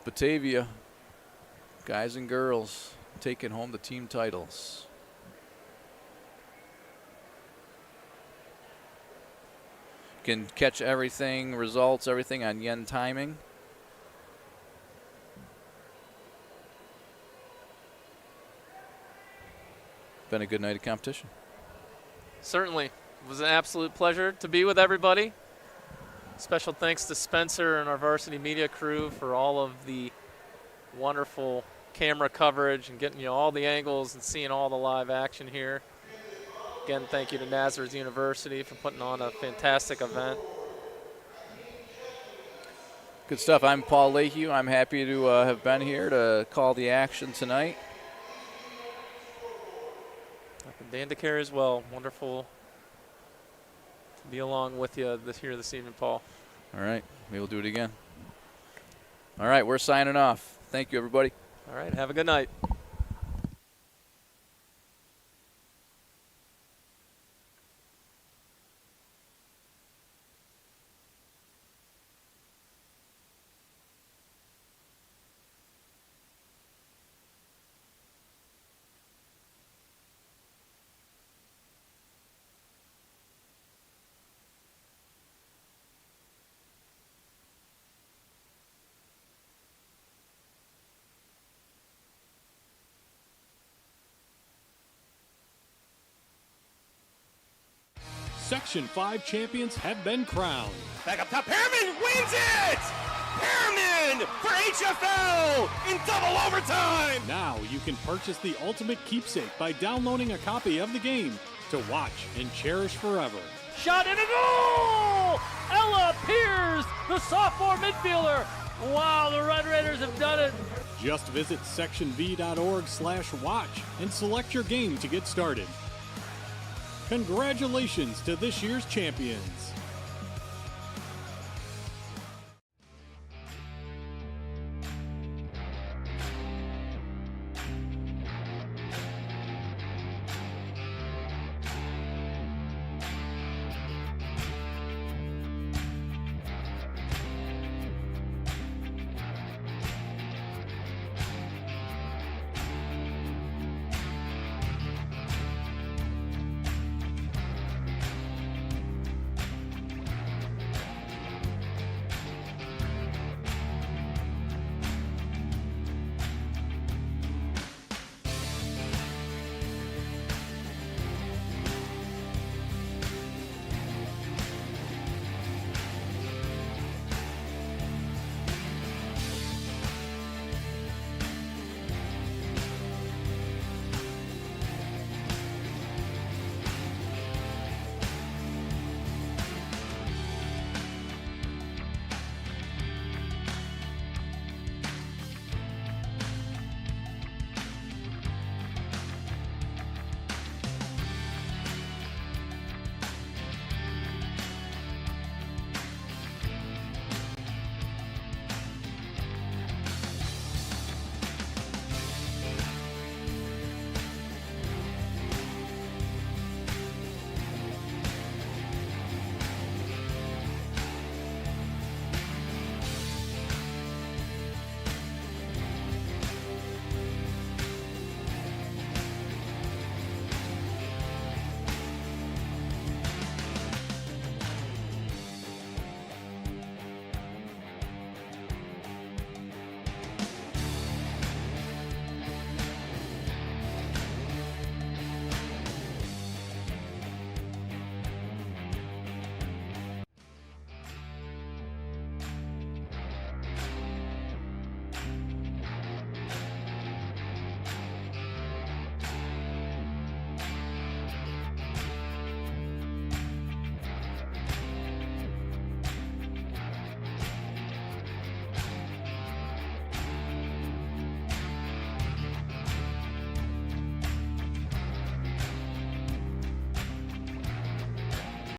Batavia, guys and girls, taking home the team titles. Can catch everything, results, everything on Yen Timing. Been a good night of competition. Certainly. It was an absolute pleasure to be with everybody. Special thanks to Spencer and our varsity media crew for all of the wonderful camera coverage and getting you all the angles and seeing all the live action here. Again, thank you to Nazareth University for putting on a fantastic event. Good stuff. I'm Paul Lehue. I'm happy to have been here to call the action tonight. Dan DeCare as well. Wonderful to be along with you this evening, Paul. All right. Maybe we'll do it again. All right. We're signing off. Thank you, everybody. All right. Have a good night. Section 5 champions have been crowned. Back up top, Harriman wins it! Harriman for HFL in double overtime! Now you can purchase the ultimate keepsake by downloading a copy of the game to watch and cherish forever. Shot and a goal! Ella Pierce, the sophomore midfielder. Wow, the Red Raiders have done it. Just visit sectionv.org/watch and select your game to get started. Congratulations to this year's champions.